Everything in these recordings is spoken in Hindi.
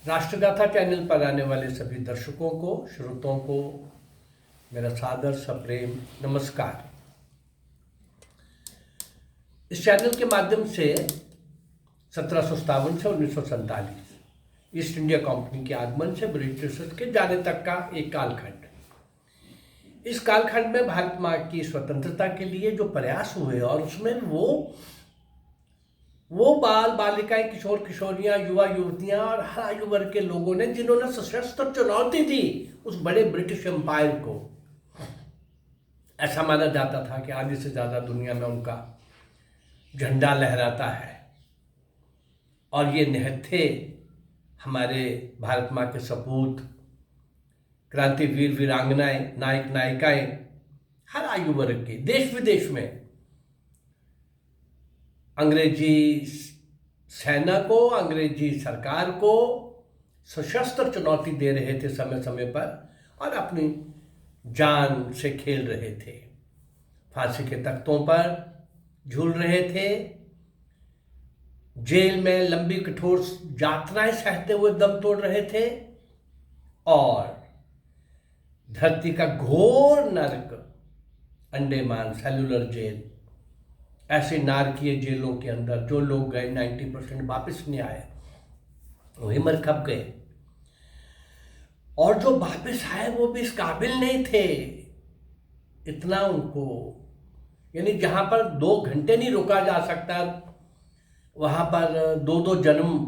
राष्ट्रगाथा चैनल पर आने वाले सभी दर्शकों को, श्रोताओं को मेरा सादर सप्रेम नमस्कार। इस चैनल के माध्यम से 1757 से 1947 ईस्ट इंडिया कंपनी के आगमन से ब्रिटिशर्स के जाने तक का एक कालखंड। इस कालखंड में भारत माँ की स्वतंत्रता के लिए जो प्रयास हुए और उसमें वो बाल बालिकाएं, किशोर किशोरियां, युवा युवतियां और हर आयु वर्ग के लोगों ने जिन्होंने सशस्त्र चुनौती दी उस बड़े ब्रिटिश एम्पायर को। ऐसा माना जाता था कि आधे से ज्यादा दुनिया में उनका झंडा लहराता है और ये निहत्थे हमारे भारत माँ के सपूत, क्रांतिवीर वीरांगनाएं, नायक नायिकाएं, हर आयु वर्ग के, देश विदेश में अंग्रेजी सेना को, अंग्रेजी सरकार को सशस्त्र चुनौती दे रहे थे समय समय पर और अपनी जान से खेल रहे थे। फांसी के तख्तों पर झूल रहे थे, जेल में लंबी कठोर यात्राएं सहते हुए दम तोड़ रहे थे और धरती का घोर नरक अंडमान सेलुलर जेल, ऐसे नारकीय जेलों के अंदर जो लोग गए 90% वापस नहीं आए, वही मर खप गए। और जो वापस आए वो भी इस काबिल नहीं थे इतना उनको, यानी जहां पर 2 घंटे नहीं रुका जा सकता वहां पर 2-2 जन्म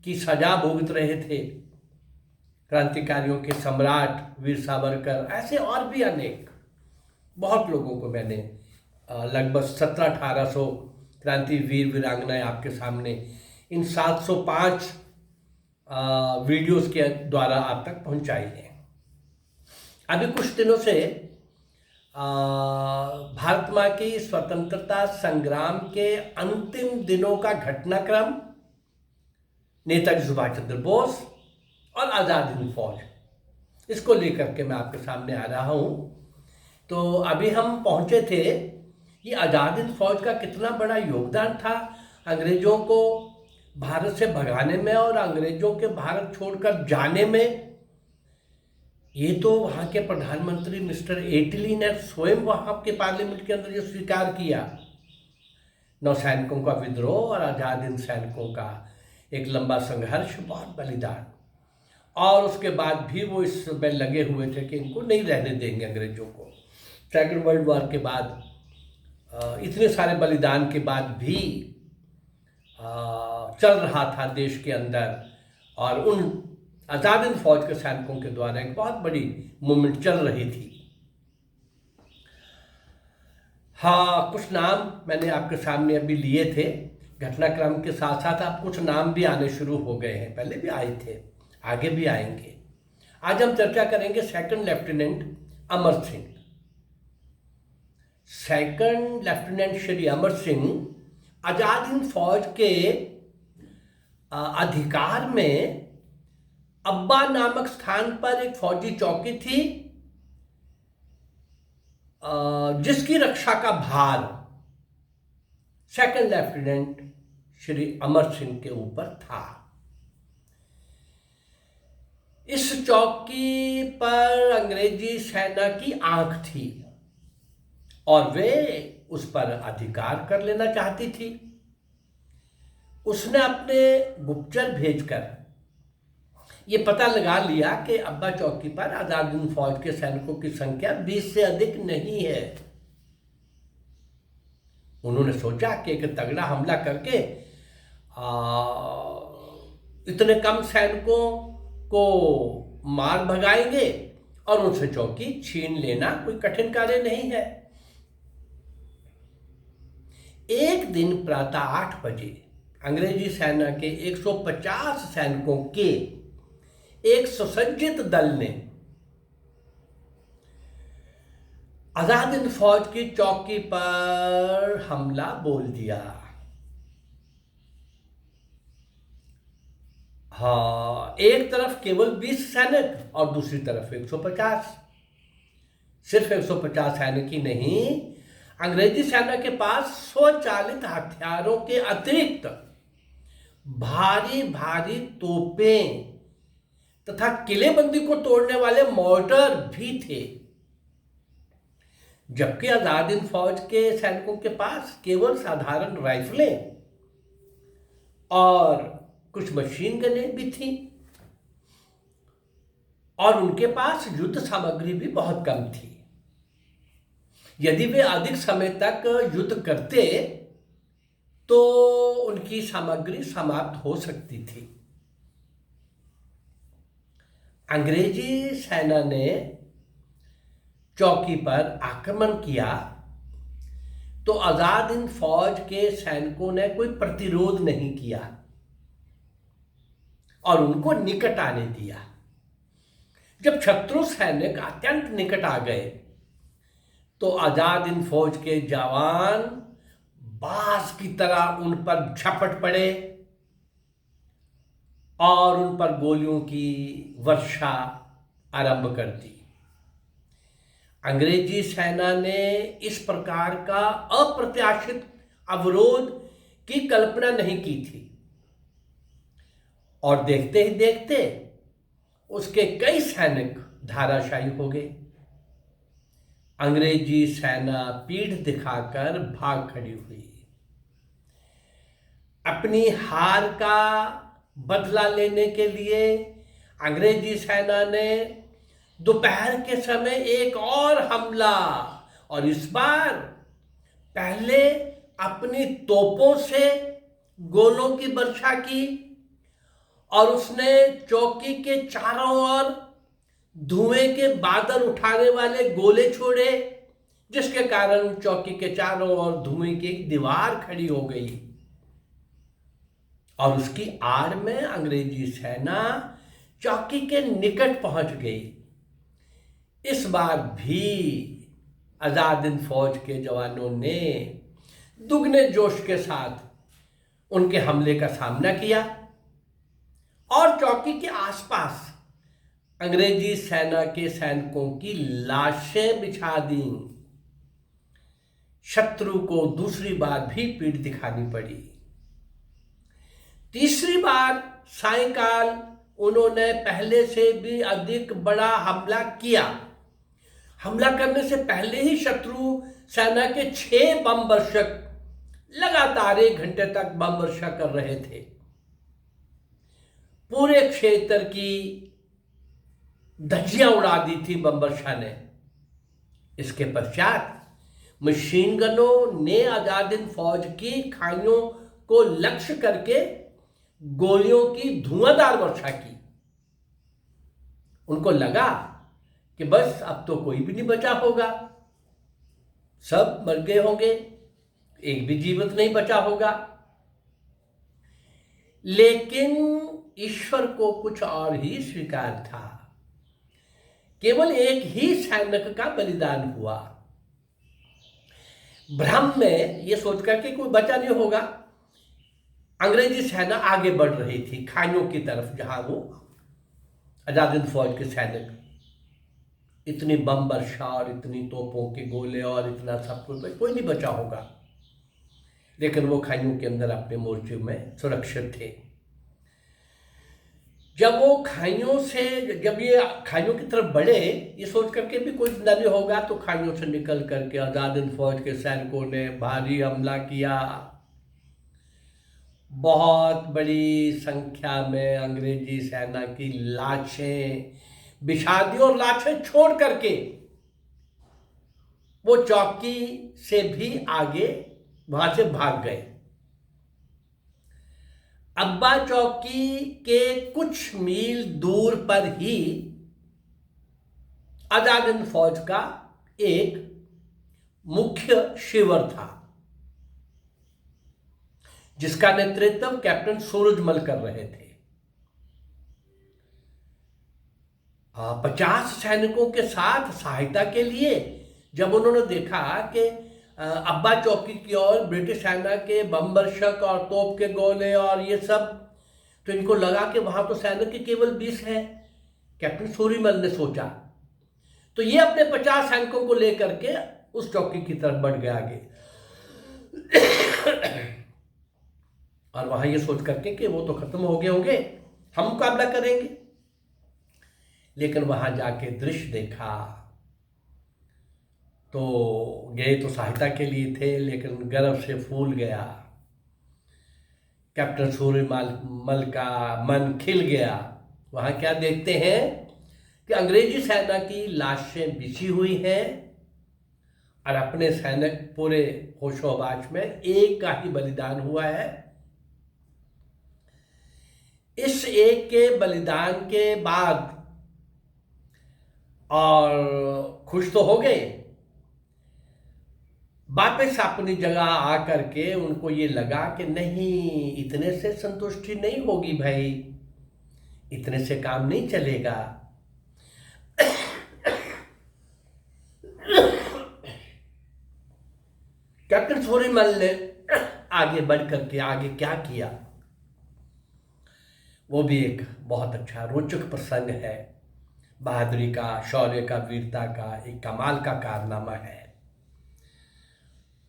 की सजा भुगत रहे थे क्रांतिकारियों के सम्राट वीर सावरकर। ऐसे और भी अनेक बहुत लोगों को मैंने लगभग 1700-1800 क्रांतिवीर वीरांगनाएं आपके सामने इन 705 वीडियोस के द्वारा आप तक पहुंचाई है। अभी कुछ दिनों से भारत माँ की स्वतंत्रता संग्राम के अंतिम दिनों का घटनाक्रम, नेताजी सुभाष चंद्र बोस और आज़ाद हिंद फौज, इसको लेकर के मैं आपके सामने आ रहा हूं। तो अभी हम पहुंचे थे कि आज़ाद हिंद फौज का कितना बड़ा योगदान था अंग्रेजों को भारत से भगाने में और अंग्रेजों के भारत छोड़कर जाने में। ये तो वहाँ के प्रधानमंत्री मिस्टर एटली ने स्वयं वहाँ के पार्लियामेंट के अंदर ये स्वीकार किया। नौसैनिकों का विद्रोह और आज़ाद हिंद सैनिकों का एक लंबा संघर्ष, बहुत बलिदान, और उसके बाद भी वो इसमें लगे हुए थे कि इनको नहीं रहने देंगे अंग्रेजों को। सेकेंड वर्ल्ड वॉर के बाद इतने सारे बलिदान के बाद भी चल रहा था देश के अंदर, और उन आज़ाद हिंद फौज के सैनिकों के द्वारा एक बहुत बड़ी मूवमेंट चल रही थी। हाँ, कुछ नाम मैंने आपके सामने अभी लिए थे घटनाक्रम के साथ साथ, अब कुछ नाम भी आने शुरू हो गए हैं, पहले भी आए थे, आगे भी आएंगे। आज हम चर्चा करेंगे second lieutenant Amar Singh. Second lieutenant Shri Amar Singh Azad Hind फौज के अधिकार में अब्बा नामक स्थान पर एक फौजी चौकी थी जिसकी रक्षा का भार सेकंड लेफ्टिनेंट श्री अमर सिंह के ऊपर था। इस चौकी पर अंग्रेजी सेना की आंख थी और वे उस पर अधिकार कर लेना चाहती थी। उसने अपने गुप्तचर भेजकर ये पता लगा लिया कि अब्बा चौकी पर आज़ाद हिंद फौज के सैनिकों की संख्या 20 से अधिक नहीं है। उन्होंने सोचा कि एक तगड़ा हमला करके इतने कम सैनिकों को मार भगाएंगे और उनसे चौकी छीन लेना कोई कठिन कार्य नहीं है। एक दिन प्रातः 8 बजे अंग्रेजी सेना के 150 सैनिकों के एक सुसज्जित दल ने आज़ाद हिंद फौज की चौकी पर हमला बोल दिया। हाँ, एक तरफ केवल 20 सैनिक और दूसरी तरफ 150। सिर्फ 150 सैनिक ही नहीं, अंग्रेजी सेना के पास स्वचालित हथियारों के अतिरिक्त भारी भारी तोपें तथा किलेबंदी को तोड़ने वाले मोर्टर भी थे, जबकि आजाद हिंद फौज के सैनिकों के पास केवल साधारण राइफलें और कुछ मशीन गनें भी थी और उनके पास युद्ध सामग्री भी बहुत कम थी। यदि वे अधिक समय तक युद्ध करते तो उनकी सामग्री समाप्त हो सकती थी। अंग्रेजी सेना ने चौकी पर आक्रमण किया तो आजाद हिंद फौज के सैनिकों ने कोई प्रतिरोध नहीं किया और उनको निकट आने दिया। जब शत्रु सैनिक अत्यंत निकट आ गए तो आजाद हिंद फौज के जवान बाज की तरह उन पर झपट पड़े और उन पर गोलियों की वर्षा आरंभ कर दी। अंग्रेजी सेना ने इस प्रकार का अप्रत्याशित अवरोध की कल्पना नहीं की थी और देखते ही देखते उसके कई सैनिक धराशायी हो गए। अंग्रेजी सेना पीठ दिखाकर भाग खड़ी हुई। अपनी हार का बदला लेने के लिए अंग्रेजी सेना ने दोपहर के समय एक और हमला, और इस बार पहले अपनी तोपों से गोलों की वर्षा की और उसने चौकी के चारों ओर धुएं के बादल उठाने वाले गोले छोड़े, जिसके कारण चौकी के चारों ओर धुएं की एक दीवार खड़ी हो गई और उसकी आड़ में अंग्रेजी सेना चौकी के निकट पहुंच गई। इस बार भी आजाद हिंद फौज के जवानों ने दुगने जोश के साथ उनके हमले का सामना किया और चौकी के आसपास अंग्रेजी सेना के सैनिकों की लाशें बिछा दी। शत्रु को दूसरी बार भी पीठ दिखानी पड़ी। तीसरी बार सायंकाल उन्होंने पहले से भी अधिक बड़ा हमला किया। हमला करने से पहले ही शत्रु सेना के 6 बम वर्षक लगातार 1 घंटे तक बम वर्षा कर रहे थे। पूरे क्षेत्र की धज्जियां उड़ा दी थी बम वर्षा ने। इसके पश्चात मशीन गनों ने आजाद हिंद फौज की खाइयों को लक्ष्य करके गोलियों की धुआंधार वर्षा की। उनको लगा कि बस अब तो कोई भी नहीं बचा होगा, सब मर गए होंगे, एक भी जीवित नहीं बचा होगा। लेकिन ईश्वर को कुछ और ही स्वीकार था। केवल एक ही सैनिक का बलिदान हुआ। भ्रम में यह सोचकर कि कोई बचा नहीं होगा, अंग्रेजी सेना आगे बढ़ रही थी खाइयों की तरफ, जहां वो आजाद हिंद फौज के सैनिक इतनी बम वर्षा और इतनी तोपों के गोले और इतना सब कुछ, कोई नहीं बचा होगा। लेकिन वो खाइयों के अंदर अपने मोर्चे में सुरक्षित थे। जब ये खाइयों की तरफ बढ़े, ये सोच करके भी कोई जिंदा नहीं होगा, तो खाइयों से निकल करके आजाद हिंद फौज के सैनिकों ने भारी हमला किया। बहुत बड़ी संख्या में अंग्रेजी सेना की लाशें बिछा दी और लाशें छोड़ करके वो चौकी से भी आगे वहां से भाग गए। अब्बा चौकी के कुछ मील दूर पर ही आजाद हिंद फौज का एक मुख्य शिविर था, जिसका नेतृत्व कैप्टन सूरजमल कर रहे थे। 50 सैनिकों के साथ सहायता के लिए जब उन्होंने देखा कि अब्बा चौकी की ओर ब्रिटिश सेना के बम वर्षक और तोप के गोले और ये सब, तो इनको लगा कि वहां तो सैनिक के केवल 20 हैं। कैप्टन सूरजमल ने सोचा, तो ये अपने 50 सैनिकों को लेकर के उस चौकी की तरफ बढ़ गया आगे और वहां ये सोच करके कि वो तो खत्म हो गए होंगे, हम मुकाबला करेंगे। लेकिन वहां जाके दृश्य देखा तो गए तो सहायता के लिए थे, लेकिन गर्व से फूल गया। कैप्टन सूर्यमल का मन खिल गया। वहां क्या देखते हैं कि अंग्रेजी सेना की लाशें बिछी हुई हैं और अपने सैनिक पूरे होशोबाज में, एक का ही बलिदान हुआ है। इस एक के बलिदान के बाद और खुश तो हो गए, वापस अपनी जगह आकर के उनको ये लगा कि नहीं, इतने से संतुष्टि नहीं होगी भाई, इतने से काम नहीं चलेगा। कैप्टन सूर्यमल ने आगे बढ़ करके आगे क्या किया, वो भी एक बहुत अच्छा रोचक प्रसंग है। बहादुरी का, शौर्य का, वीरता का एक कमाल का कारनामा है।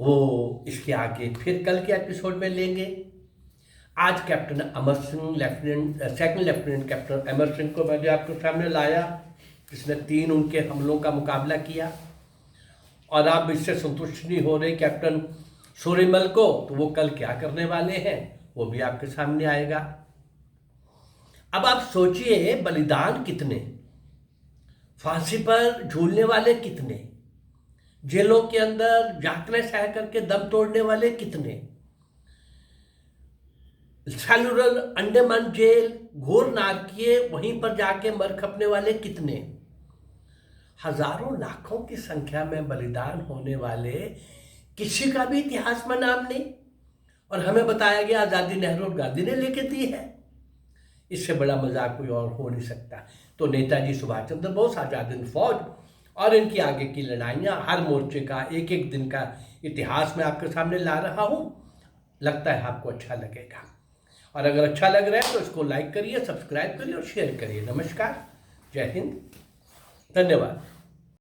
वो इसके आगे फिर कल के एपिसोड में लेंगे। आज captain Amar Singh, second lieutenant captain Amar Singh को मैंने आपके सामने लाया, जिसने 3 उनके हमलों का मुकाबला किया। और आप इससे संतुष्ट नहीं हो रहे कैप्टन सूर्यमल को, तो वो कल क्या करने वाले हैं वो भी आपके सामने आएगा। अब आप सोचिए, बलिदान कितने, फांसी पर झूलने वाले कितने, जेलों के अंदर यातनाएं सह करके दम तोड़ने वाले कितने, सेलुलर अंडमान जेल, घोर नारकीय, वहीं पर जाके मर खपने वाले कितने, हजारों लाखों की संख्या में बलिदान होने वाले किसी का भी इतिहास में नाम नहीं। और हमें बताया गया आज़ादी नेहरू और गांधी ने लेके दी है। इससे बड़ा मजाक कोई और हो नहीं सकता। तो नेताजी सुभाष चंद्र बोस, आज़ाद हिंद फौज और इनकी आगे की लड़ाइयाँ, हर मोर्चे का एक एक दिन का इतिहास मैं आपके सामने ला रहा हूँ। लगता है आपको अच्छा लगेगा, और अगर अच्छा लग रहा है तो इसको लाइक करिए, सब्सक्राइब करिए और शेयर करिए। नमस्कार, जय हिंद, धन्यवाद।